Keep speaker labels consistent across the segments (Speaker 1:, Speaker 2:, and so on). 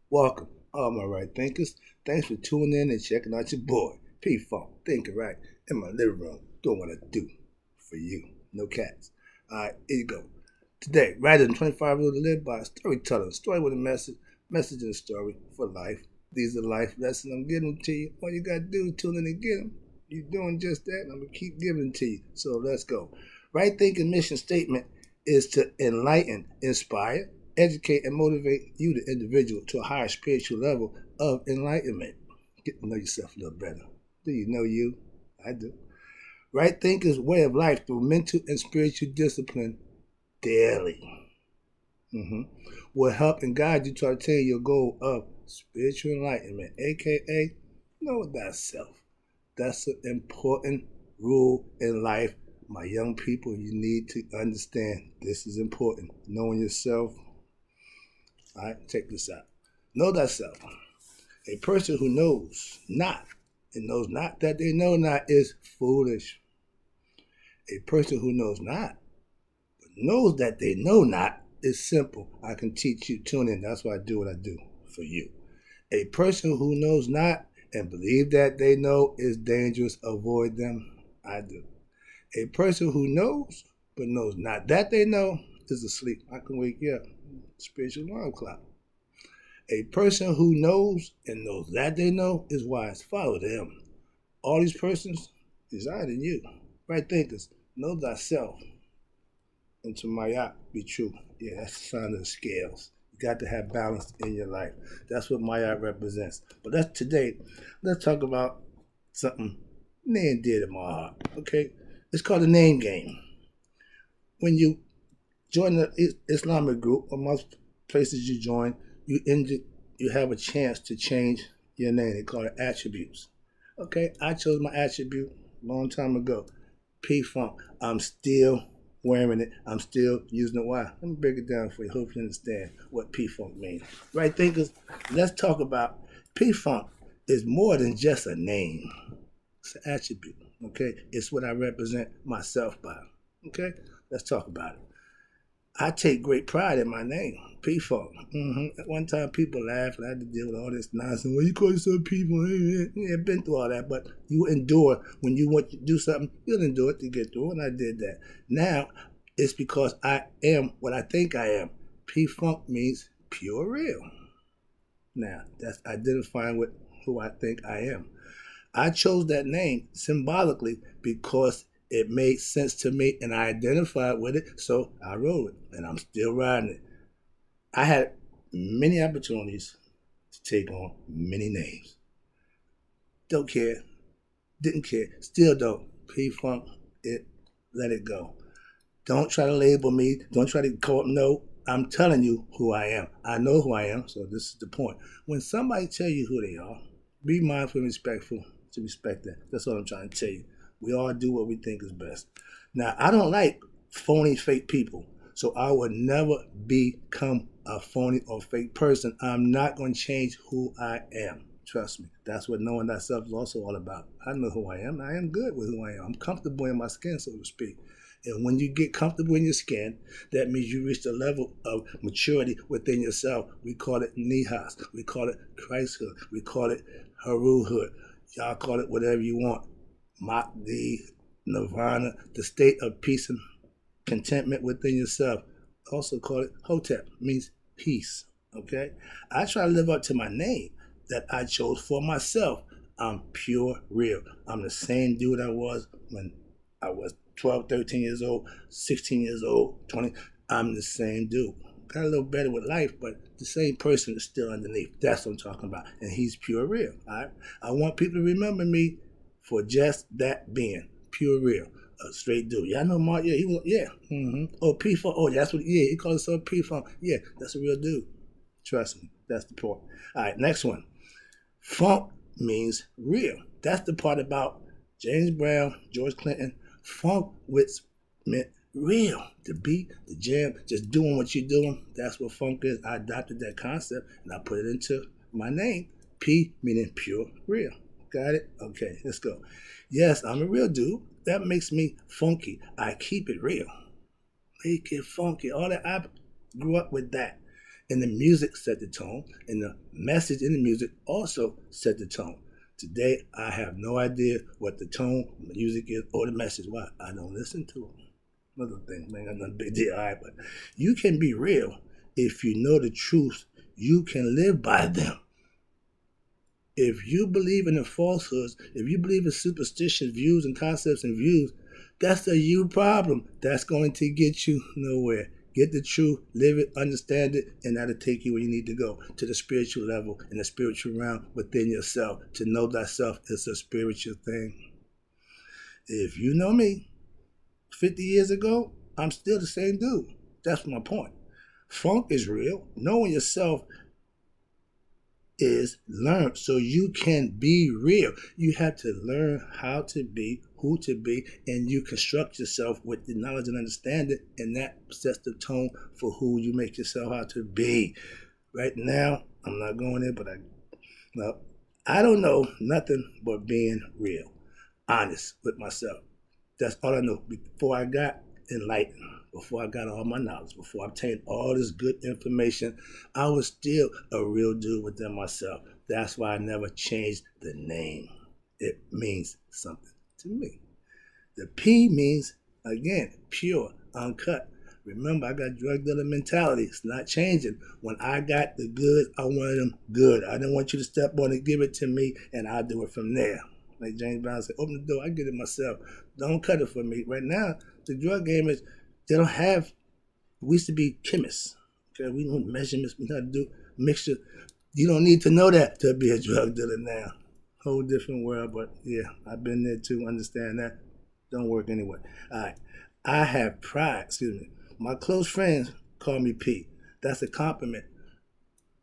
Speaker 1: Welcome, all my right thinkers. Thanks for tuning in and checking out your boy, P Funk, thinking right, in my living room, doing what I do for you. No cats. Alright, here you go. Today, rather than 25 rules to live by, storytelling, story with a message and a story for life. These are life lessons I'm giving to you. All you gotta do is tune in and get them. You're doing just that, and I'm gonna keep giving to you. So let's go. Right thinking mission statement is to enlighten, inspire, educate, and motivate you, the individual, to a higher spiritual level of enlightenment. Get to know yourself a little better. Do you know you? I do. Right thinking's way of life through mental and spiritual discipline daily hmm will help and guide you to attain your goal of spiritual enlightenment, aka know thyself. That's an important rule in life. My young people, you need to understand this is important. Knowing yourself. All right, check this out. Know thyself. A person who knows not and knows not that they know not is foolish. A person who knows not but knows that they know not is simple. I can teach you. Tune in. That's why I do what I do for you. A person who knows not and believe that they know is dangerous. Avoid them. I do. A person who knows but knows not that they know is asleep. I can wake you up. Spiritual alarm clock. A person who knows and knows that they know is wise. Follow them. All these persons reside in you. Right thinkers, know thyself. And to Mayat, be true. Yeah, that's the sign of the scales. You got to have balance in your life. That's what Mayat represents. But that's today. Let's talk about something near and dear to my heart. Okay? It's called the name game. When you join the Islamic group, or most places you join, you have a chance to change your name. They call it attributes. Okay, I chose my attribute a long time ago. P Funk. I'm still wearing it. I'm still using it. Why? Let me break it down for you. Hope you understand what P Funk means. Right, thinkers? Let's talk about P Funk is more than just a name. It's an attribute. Okay, it's what I represent myself by. Okay, let's talk about it. I take great pride in my name, P Funk. At one time, people laughed, and I had to deal with all this nonsense. Well, you call yourself P Funk? Yeah, been through all that, but you endure. When you want to do something, you'll endure it to get through, and I did that. Now, it's because I am what I think I am. P Funk means pure real. Now, that's identifying with who I think I am. I chose that name symbolically because it made sense to me and I identified with it, so I wrote it and I'm still riding it. I had many opportunities to take on many names. Don't care, didn't care, still don't. P Funk, let it go. Don't try to label me, don't try to call it, no. I'm telling you who I am. I know who I am, so this is the point. When somebody tell you who they are, be mindful and respectful to respect that. That's what I'm trying to tell you. We all do what we think is best. Now, I don't like phony, fake people, so I would never become a phony or fake person. I'm not going to change who I am. Trust me. That's what knowing thyself is also all about. I know who I am. I am good with who I am. I'm comfortable in my skin, so to speak. And when you get comfortable in your skin, that means you reach the level of maturity within yourself. We call it nihas. We call it Christhood. We call it Haruhood. Y'all call it whatever you want. Mahdi, Nirvana, the state of peace and contentment within yourself. Also call it Hotep, means peace. Okay? I try to live up to my name that I chose for myself. I'm pure real. I'm the same dude I was when I was 12, 13 years old, 16 years old, 20. I'm the same dude. Got a little better with life, but the same person is still underneath. That's what I'm talking about. And he's pure real. All right? I want people to remember me for just that being pure real. A straight dude. Y'all know Mark? Yeah, he was, yeah. Oh, P Funk. Oh, that's what, yeah, he calls himself P Funk. Yeah, that's a real dude. Trust me. That's the point. All right, next one. Funk means real. That's the part about James Brown, George Clinton. Funk which meant real. The beat, the jam, just doing what you're doing. That's what funk is. I adopted that concept and I put it into my name. P meaning pure real. Got it? Okay, let's go. Yes, I'm a real dude. That makes me funky. I keep it real. Make it funky. All that I grew up with that. And the music set the tone, and the message in the music also set the tone. Today, I have no idea what the tone, the music is, or the message. Why? I don't listen to it. Another thing, man, got nothing big deal. All right, but you can be real if you know the truth. You can live by them. If you believe in the falsehoods, if you believe in superstitious views and concepts and views, that's a you problem. That's going to get you nowhere. Get the truth, live it, understand it, and that'll take you where you need to go, to the spiritual level and the spiritual realm within yourself. To know thyself is a spiritual thing. If you know me 50 years ago, I'm still the same dude. That's my point. Funk is real. Knowing yourself is learn so you can be real. You have to learn how to be, who to be, and you construct yourself with the knowledge and understanding, and that sets the tone for who you make yourself out to be. Right now, I'm not going there, but I don't know nothing but being real, honest with myself. That's all I know. Before I got enlightened, before I got all my knowledge, before I obtained all this good information, I was still a real dude within myself. That's why I never changed the name. It means something to me. The P means, again, pure, uncut. Remember, I got drug dealer mentality. It's not changing. When I got the goods, I wanted them good. I didn't want you to step on and give it to me, and I'll do it from there. Like James Brown said, open the door, I get it myself. Don't cut it for me. Right now, the drug game is, they don't have, we used to be chemists. Okay, we know measurements, we know how to do mixture. You don't need to know that to be a drug dealer now. Whole different world, but yeah, I've been there too, understand that. Don't work anyway. All right, I have pride, My close friends call me P. That's a compliment.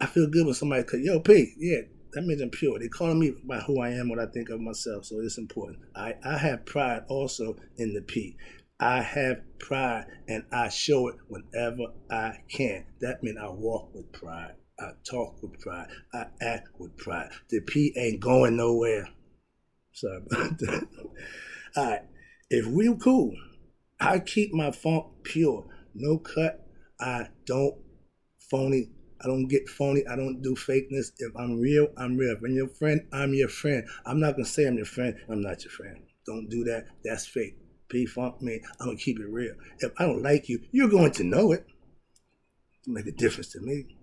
Speaker 1: I feel good when somebody calls, yo, P, yeah, that means I'm pure. They call me by who I am, what I think of myself, so it's important. I have pride also in the P. I have pride, and I show it whenever I can. That means I walk with pride. I talk with pride. I act with pride. The P ain't going nowhere. Sorry about that. All right. If we cool, I keep my funk pure. No cut. I don't phony. I don't get phony. I don't do fakeness. If I'm real, I'm real. If I'm your friend, I'm your friend. I'm not going to say I'm your friend. I'm not your friend. Don't do that. That's fake. P-Funk me, I'm going to keep it real. If I don't like you, you're going to know it. It'll make a difference to me.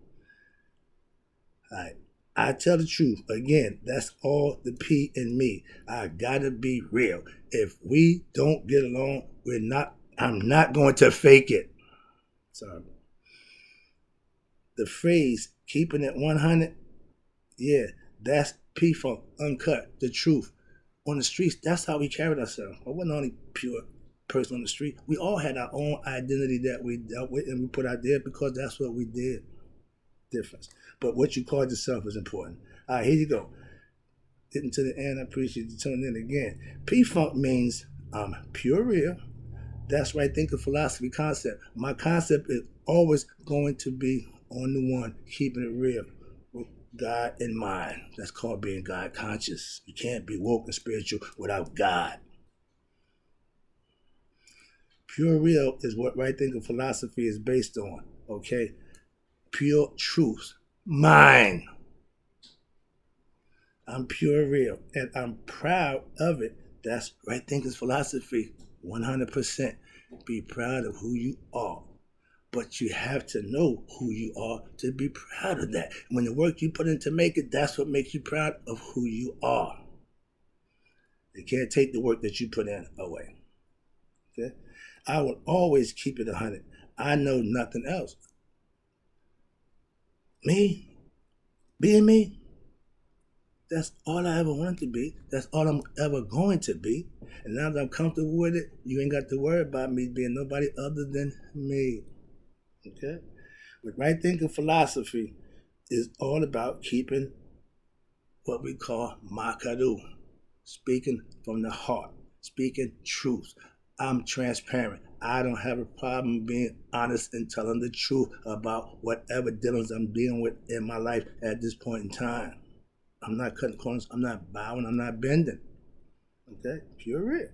Speaker 1: All right. I tell the truth. Again, that's all the P in me. I got to be real. If we don't get along, I'm not going to fake it. Sorry. The phrase, keeping it 100, yeah, that's P-Funk, uncut, the truth. On the streets, that's how we carried ourselves. I wasn't the only pure person on the street. We all had our own identity that we dealt with and we put out there because that's what we did. Difference. But what you called yourself is important. All right, here you go. Getting to the end, I appreciate you tuning in again. P-Funk means I'm pure real. That's right thinking philosophy concept. My concept is always going to be on the one, keeping it real. God in mind. That's called being God conscious. You can't be woke and spiritual without God. Pure real is what right thinking philosophy is based on. Okay? Pure truth. Mine. I'm pure real. And I'm proud of it. That's right thinking's philosophy. 100%. Be proud of who you are. But you have to know who you are to be proud of that. When the work you put in to make it, that's what makes you proud of who you are. They can't take the work that you put in away. Okay? I will always keep it 100. I know nothing else. Me, being me, that's all I ever wanted to be. That's all I'm ever going to be. And now that I'm comfortable with it, you ain't got to worry about me being nobody other than me. Okay? But right thinking philosophy is all about keeping what we call makaru, speaking from the heart, speaking truth. I'm transparent. I don't have a problem being honest and telling the truth about whatever dealings I'm dealing with in my life at this point in time. I'm not cutting corners. I'm not bowing. I'm not bending. Okay? Pure real.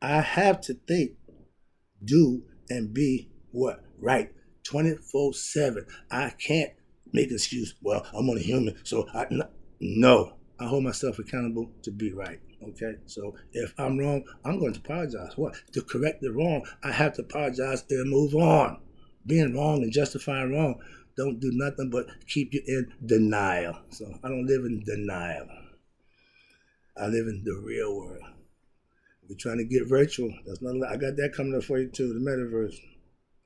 Speaker 1: I have to think, do, and be what? Right. 24/7. I can't make an excuse. Well, I'm only human, so no. I hold myself accountable to be right. Okay, so if I'm wrong, I'm going to apologize. What? To correct the wrong, I have to apologize and move on. Being wrong and justifying wrong don't do nothing but keep you in denial. So I don't live in denial. I live in the real world. We're trying to get virtual. That's not. I got that coming up for you too. The metaverse.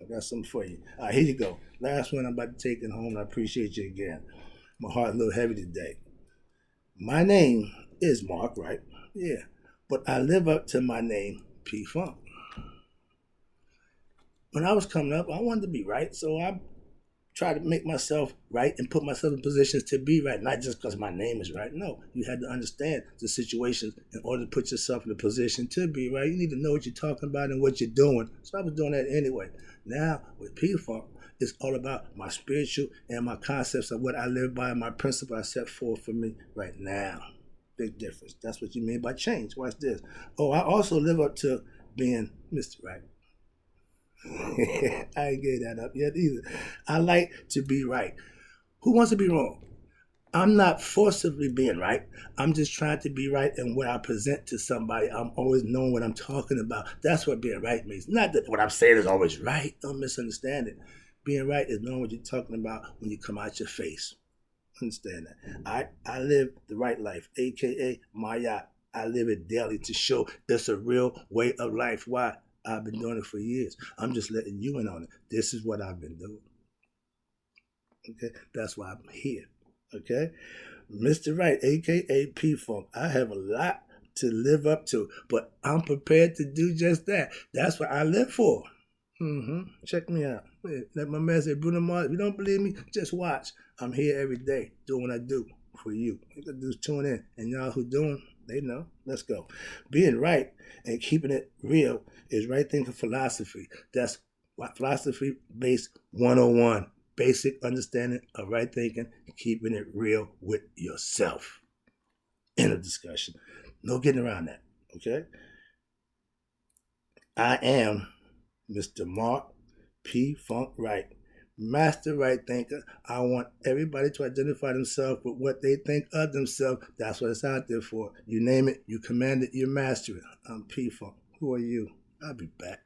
Speaker 1: I got something for you. All right, here you go. Last one I'm about to take it home. I appreciate you again. My heart a little heavy today. My name is Mark, right? Yeah. But I live up to my name, P Funk. When I was coming up, I wanted to be right, so I tried to make myself right and put myself in positions to be right, not just because my name is right. No, you had to understand the situations in order to put yourself in a position to be right. You need to know what you're talking about and what you're doing. So I was doing that anyway. Now, with P-Funk, it's all about my spiritual and my concepts of what I live by and my principle I set forth for me right now. Big difference. That's what you mean by change. Watch this. Oh, I also live up to being Mr. Right. I ain't gave that up yet either. I like to be right. Who wants to be wrong? I'm not forcibly being right. I'm just trying to be right in what I present to somebody. I'm always knowing what I'm talking about. That's what being right means. Not that what I'm saying is always right. Don't misunderstand it. Being right is knowing what you're talking about when you come out your face. Understand that. I live the right life, aka Maya. I live it daily to show it's a real way of life. Why? I've been doing it for years. I'm just letting you in on it. This is what I've been doing. Okay? That's why I'm here. Okay? Mr. Right, aka P Funk. I have a lot to live up to, but I'm prepared to do just that. That's what I live for. Check me out. Let my man say, Bruno Mars, if you don't believe me, just watch. I'm here every day doing what I do for you. You got to do is tune in. And y'all who doing, they know. Let's go. Being right and keeping it real is right thinking philosophy. That's what philosophy-based 101. Basic understanding of right thinking and keeping it real with yourself. End of discussion. No getting around that. Okay? I am Mr. Mark P. Funk Wright. Master right thinker. I want everybody to identify themselves with what they think of themselves. That's what it's out there for. You name it, you command it, you master it. I'm P Funk. Who are you? I'll be back.